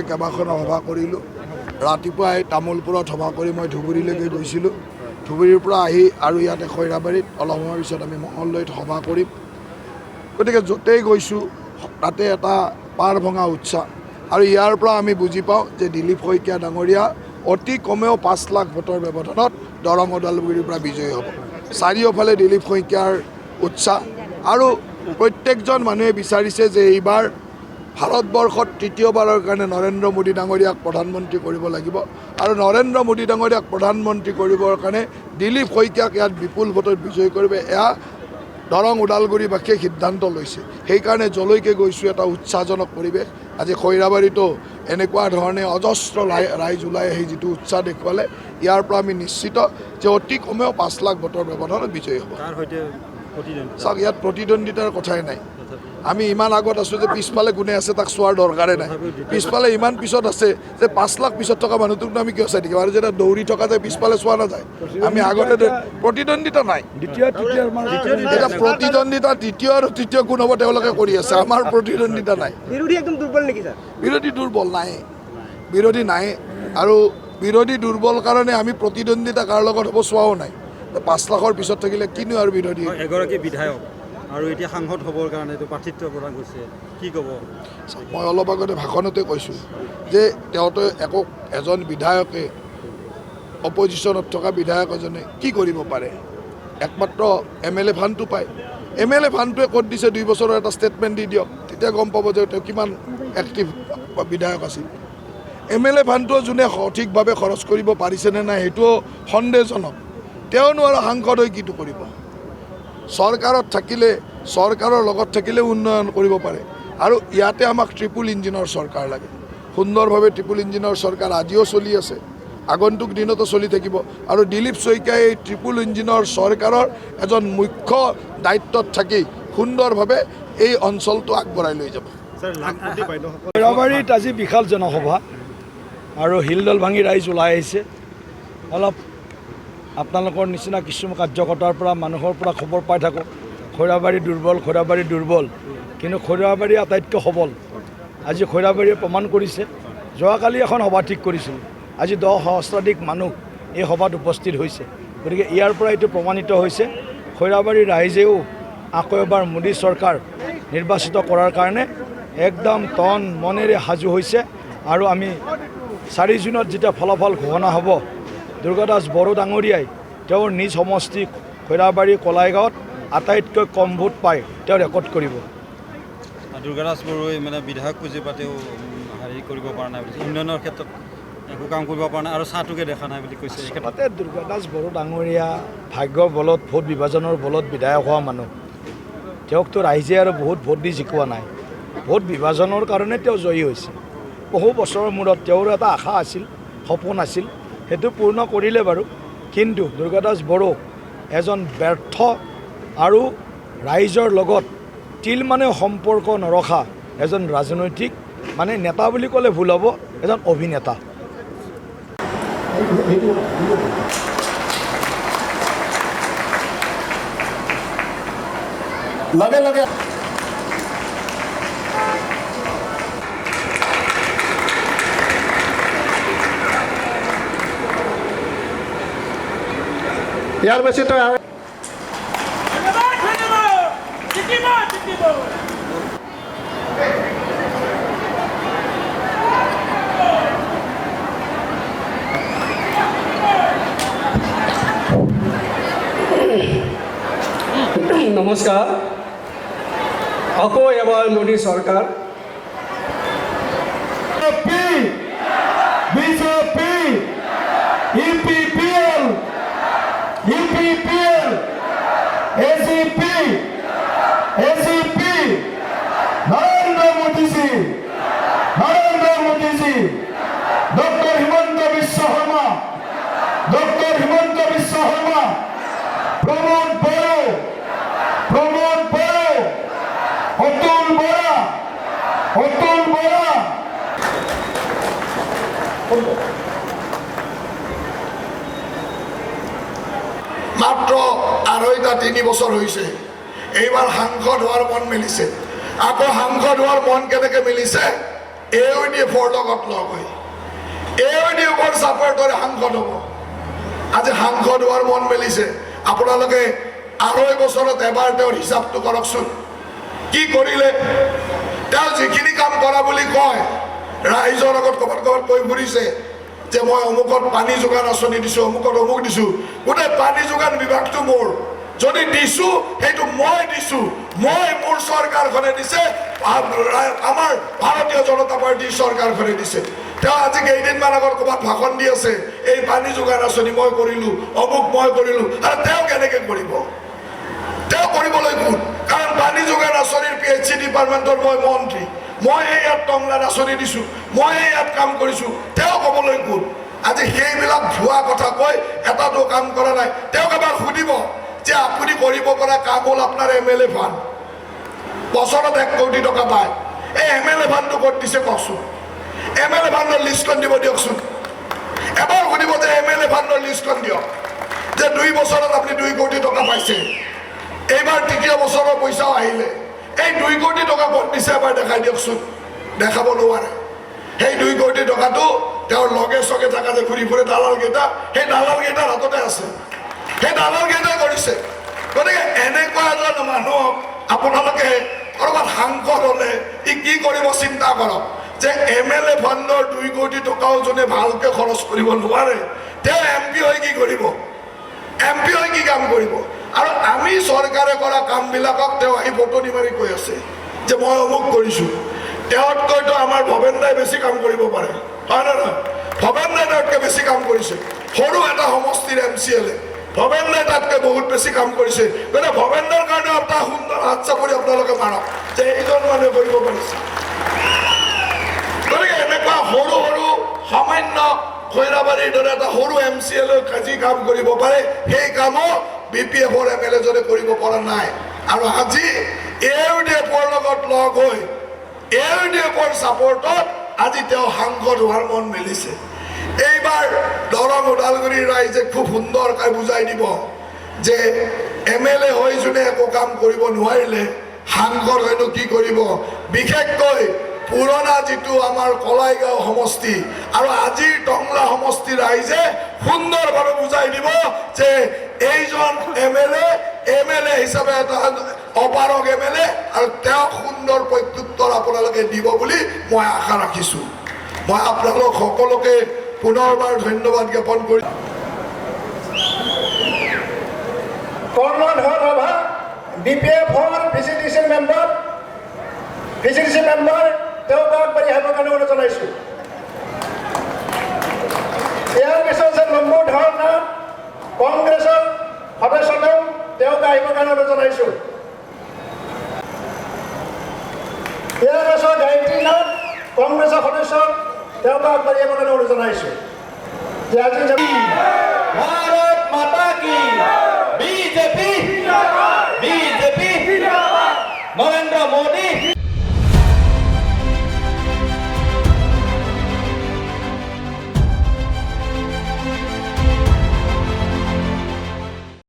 মই কেইবাখনো সভা কৰিলোঁ। ৰাতিপুৱাই তামোলপুৰত সভা কৰি মই ধুবুৰীলৈকে গৈছিলোঁ। ধুবুৰীৰ পৰা আহি আৰু ইয়াতে খৈৰাবাৰীত অলপ সময়ৰ পিছত আমি মঙলদৈত সভা কৰিম। গতিকে য'তেই গৈছোঁ তাতে এটা পাৰ ভঙা উৎসাহ, আৰু ইয়াৰ পৰা আমি বুজি পাওঁ যে দিলীপ শইকীয়া ডাঙৰীয়া অতি কমেও 5 লাখ ভোটৰ ব্যৱধানত দৰং ওদালগুৰিৰ পৰা বিজয়ী হ'ব। চাৰিওফালে দিলীপ শইকীয়াৰ উৎসাহ, আৰু প্ৰত্যেকজন মানুহে বিচাৰিছে যে এইবাৰ ভাৰতবৰ্ষত তৃতীয়বাৰৰ কাৰণে নৰেন্দ্ৰ মোদী ডাঙৰীয়াক প্ৰধানমন্ত্ৰী কৰিব লাগিব, আৰু নৰেন্দ্ৰ মোদী ডাঙৰীয়াক প্ৰধানমন্ত্ৰী কৰিবৰ কাৰণে দিলীপ শইকীয়াক ইয়াত বিপুল ভোটত বিজয়ী কৰিব, এয়া দৰং ওদালগুৰিবাসীয়ে সিদ্ধান্ত লৈছে। সেইকাৰণে যলৈকে গৈছোঁ এটা উৎসাহজনক পৰিৱেশ। আজি খৈৰাবাৰীতো এনেকুৱা ধৰণে অজস্ৰ ৰাইজ ওলাই আহি যিটো উৎসাহ দেখুৱালে, ইয়াৰ পৰা আমি নিশ্চিত যে অতি কমেও 5 লাখ ভোটৰ ব্যৱধানত বিজয়ী হ'ব। চাওক, ইয়াত প্ৰতিদ্বন্দ্বিতাৰ কথাই নাই। আমি ইমান আগত আছোঁ যে পিছফালে কোনে আছে তাক চোৱাৰ দৰকাৰে নাই। পিছফালে ইমান পিছত আছে যে 5 লাখ পিছত থকা মানুহটোক আমি কিয় চাই থাকিম, আৰু যেতিয়া দৌৰি থকা যায় পিছফালে চোৱা নাযায়। আমি আগতে প্ৰতিদ্বন্দ্বিতা নাই, এতিয়া প্ৰতিদ্বন্দ্বিতা দ্বিতীয় আৰু তৃতীয় কোন হ'ব তেওঁলোকে কৰি আছে, আমাৰ প্ৰতিদ্বন্দ্বিতা নাই। বিৰোধী একদম দুৰ্বল নেকি ছাৰ? বিৰোধী দুৰ্বল নাই, বিৰোধী নাই, আৰু বিৰোধী দুৰ্বল কাৰণে আমি প্ৰতিদ্বন্দ্বিতা কাৰ লগত হ'ব চোৱাও নাই। 5 লাখৰ পিছত থাকিলে কিনো আৰু বিৰোধী। এগৰাকী বিধায়ক আৰু এতিয়া সাংসদ হ'বৰ কাৰণে প্ৰাৰ্থিত্ব প্ৰদান কৰিছে, কি ক'ব? মই অলপ আগতে ভাষণতে কৈছোঁ যে তেওঁতো এজন বিধায়কে, অপজিশ্যনত থকা বিধায়ক এজনে কি কৰিব পাৰে? একমাত্ৰ MLA ফাণ্ডটো পায়। MLA ফাণ্ডটোৱে ক'ত দিছে 2 বছৰৰ এটা ষ্টেটমেণ্ট দি দিয়ক, তেতিয়া গম পাব যে তেওঁ কিমান এক্টিভ বিধায়ক আছিল। MLA ফাণ্ডটো যোনে সঠিকভাৱে খৰচ কৰিব পাৰিছেনে নাই সেইটোও সন্দেহজনক। তেওঁনো আৰু সাংসদ হৈ কিটো কৰিব? চৰকাৰত থাকিলে, চৰকাৰৰ লগত থাকিলে উন্নয়ন কৰিব পাৰে, আৰু ইয়াতে আমাক ট্ৰিপুল ইঞ্জিনৰ চৰকাৰ লাগে। সুন্দৰভাৱে ট্ৰিপুল ইঞ্জিনৰ চৰকাৰ আজিও চলি আছে, আগন্তুক দিনতো চলি থাকিব, আৰু দিলীপ শইকীয়াই এই ট্ৰিপুল ইঞ্জিনৰ চৰকাৰৰ এজন মুখ্য দায়িত্বত থাকি সুন্দৰভাৱে এই অঞ্চলটো আগবঢ়াই লৈ যাব। খৈৰাবাৰীত আজি বিশাল জনসভা, আৰু শিলডল ভাঙি ৰাইজ ওলাই আহিছে। অলপ আপোনালোকৰ নিচিনা কিছুমান কাৰ্যকৰ্তাৰ পৰা মানুহৰ পৰা খবৰ পাই থাকোঁ, খৈৰাবাৰী দুৰ্বল, খৈৰাবাৰী দুৰ্বল, কিন্তু খৈৰাবাৰী আটাইতকৈ সবল। আজি খৈৰাবাৰীয়ে প্ৰমাণ কৰিছে। যোৱাকালি এখন সভা ঠিক কৰিছিল, আজি 10 সহস্ৰাধিক মানুহ এই সভাত উপস্থিত হৈছে। গতিকে ইয়াৰ পৰা এইটো প্ৰমাণিত হৈছে খৈৰাবাৰীৰ ৰাইজেও আকৌ এবাৰ মোদী চৰকাৰ নিৰ্বাচিত কৰাৰ কাৰণে একদম তন মনেৰে সাজু হৈছে। আৰু আমি 4 জুনত যেতিয়া ফলাফল ঘোষণা হ'ব, দুৰ্গাদাস বড়ো ডাঙৰীয়াই তেওঁৰ নিজ সমষ্টি খৈৰাবাৰী কলাইগাঁৱত আটাইতকৈ কম ভোট পাই তেওঁ ৰেকৰ্ড কৰিব। দুৰ্গাদাস বড়োই মানে বিধায়ক পুঁজি পাতিও হেৰি কৰিব পৰা নাই বুলি, উন্নয়নৰ ক্ষেত্ৰত একো কাম কৰিব পৰা নাই, আৰু চাহটোকে দেখা নাই বুলি কৈছে। তাতে দুৰ্গাদাস বড়ো ডাঙৰীয়া ভাগ্যৰ বলত, ভোট বিভাজনৰ বলত বিধায়ক হোৱা মানুহ। তেওঁকতো ৰাইজে আৰু বহুত ভোট দি জিকোৱা নাই, ভোট বিভাজনৰ কাৰণে তেওঁ জয়ী হৈছে। বহু বছৰৰ মূৰত তেওঁৰ এটা আশা আছিল, সপোন আছিল, সেইটো পূৰ্ণ কৰিলে বাৰু। কিন্তু দুৰ্গাদাস বড়ো এজন ব্যৰ্থ আৰু ৰাইজৰ লগত তিল মানে সম্পৰ্ক নৰখা এজন ৰাজনৈতিক, মানে নেতা বুলি ক'লে ভুল হ'ব, এজন অভিনেতা। লগে লগে ইয়াৰ বেছি তই নমস্কাৰ। আকৌ এবাৰ মোদী চৰকাৰ, বিজেপি, UPPL, ACP, নৰেন্দ্ৰ মোদীজি, ডক্টৰ হিমন্ত বিশ্ব শৰ্মা, প্ৰমোদ বড়ো, অতুল বৰা, মাত্ৰ 2.5-3 বছৰ হৈছে, এইবাৰ সাংসদ হোৱাৰ মন মিলিছে। আকৌ সাংসদ হোৱাৰ মন কেনেকৈ মিলিছে? AUDFৰ লগত লগ হৈ AUDFৰ ছাপৰ্টৰে সাংসদ হ'ব আজি সাংসদ হোৱাৰ মন মেলিছে আপোনালোকে 2.5 বছৰত এবাৰ তেওঁৰ হিচাপটো কৰকচোন কি কৰিলে তেওঁ যিখিনি কাম কৰা বুলি কয় ৰাইজৰ আগত ক'ৰবাত কৈ ফুৰিছে যে মই অমুকত পানী যোগান আঁচনি দিছোঁ অমুকত অমুক দিছোঁ গোটেই পানী যোগান বিভাগটো মোৰ যদি দিছোঁ সেইটো মই দিছোঁ মই মোৰ চৰকাৰখনে দিছে আমাৰ ভাৰতীয় জনতা পাৰ্টীৰ চৰকাৰখনে দিছে তেওঁ আজি কেইদিনমান আগত ক'ৰবাত ভাষণ দি আছে এই পানী যোগান আঁচনি মই কৰিলোঁ অমুক মই কৰিলোঁ আৰু তেওঁ কেনেকৈ কৰিব তেওঁ কৰিবলৈ কোন কাৰণ পানী যোগান আঁচনিৰ PHC ডিপাৰ্টমেণ্টৰ মই মন্ত্ৰী মই ইয়াত টংলাত আঁচনি দিছোঁ মই ইয়াত কাম কৰিছোঁ তেওঁ ক'বলৈ কোন আজি সেইবিলাক ভুৱা কথা কৈ এটাতো কাম কৰা নাই তেওঁক এবাৰ সুধিব যে আপুনি কৰিব পৰা কাম হ'ল আপোনাৰ MLA ফাণ্ড বছৰত 1 কোটি টকা পায় এই MLA ফাণ্ডটো ক'ত দিছে কওকচোন MLA ফাণ্ডৰ লিষ্টখন দিব দিয়কচোন এবাৰ সুধিব যে MLA ফাণ্ডৰ লিষ্টখন দিয়ক যে 2 বছৰত আপুনি 2 কোটি টকা পাইছে এইবাৰ 3য় বছৰৰ পইচাও আহিলে এই 2 কোটি টকা ক'ত দিছে এবাৰ দেখাই দিয়কচোন দেখাব নোৱাৰে সেই 2 কোটি টকাটো তেওঁৰ লগে চগে থকা যে ঘূৰি ফুৰে দালালকেইটা সেই দালালকেইটাৰ হাততে আছে সেই দালালকেইটাই কৰিছে গতিকে এনেকুৱা এজন মানুহক আপোনালোকে ক'ৰবাত সাংসদ হ'লে ই কি কৰিব চিন্তা কৰক যে MLA ফাণ্ডৰ 2 কোটি টকাও যোনে ভালকৈ খৰচ কৰিব নোৱাৰে তেওঁ MP হৈ কি কৰিব MP হৈ কি কাম কৰিব আৰু আমি চৰকাৰে কৰা কামবিলাকক তেওঁ আহি বটনি মাৰি কৈ আছে যে মই অমুক কৰিছোঁ তেওঁতকৈতো আমাৰ ভৱেন দাই বেছি কাম কৰিব পাৰে হয় নে নহয় ভৱেন দাই তেওঁতকৈ বেছি কাম কৰিছে সৰু এটা সমষ্টিৰ MCLA ভৱেন দাই তাতকৈ বহুত বেছি কাম কৰিছে গতিকে ভৱেন দাৰ কাৰণে এটা সুন্দৰ হাত চাপৰি আপোনালোকে মাৰক যে এইজন মানুহে কৰিব পাৰিছে গতিকে এনেকুৱা সৰু সৰু সামান্য খৈৰাবাৰীৰ দৰে এটা সৰু MCLA যি কাম কৰিব পাৰে সেই কামো BPFৰ MLA জনে কৰিব পৰা নাই আৰু আজি AUDFৰ লগত লগ হৈ AUDFৰ ছাপৰ্টত আজি তেওঁ সাংসদ হোৱাৰ মন মেলিছে এইবাৰ দৰং ওদালগুৰিৰ ৰাইজে খুব সুন্দৰকৈ বুজাই দিব যে MLA হৈ যোনে একো কাম কৰিব নোৱাৰিলে সাংসদ হয়তো কি কৰিব বিশেষকৈ পুৰণা যিটো আমাৰ কলাইগাঁও সমষ্টি আৰু আজিৰ টংলা সমষ্টি ৰাইজে সুন্দৰভাৱে বুজাই দিব যে এইজন MLA হিচাপে এটা অপাৰগ MLA আৰু তেওঁ সুন্দৰ প্ৰত্যুত্তৰ আপোনালোকে দিব বুলি মই আশা ৰাখিছোঁ মই আপোনালোক সকলোকে পুনৰবাৰ ধন্যবাদ জ্ঞাপন কৰি কৰ্ণন সভা BPFৰ VCDC মেম্বাৰ তেওঁক আগবাঢ়ি আহিবৰ কাৰণে অনুৰোধ জনাইছোঁ ইয়াৰ পিছত যে নম্বৰ ধৰণৰ কংগ্ৰেছৰ সদস্যজন তেওঁক আহিবৰ কাৰণে অনুৰোধ জনাইছোঁ ইয়াৰ পিছত গায়ত্ৰী নাথ কংগ্ৰেছৰ সদস্য তেওঁক আগবাঢ়ি আহিবৰ কাৰণে অনুৰোধ জনাইছোঁ যে আজি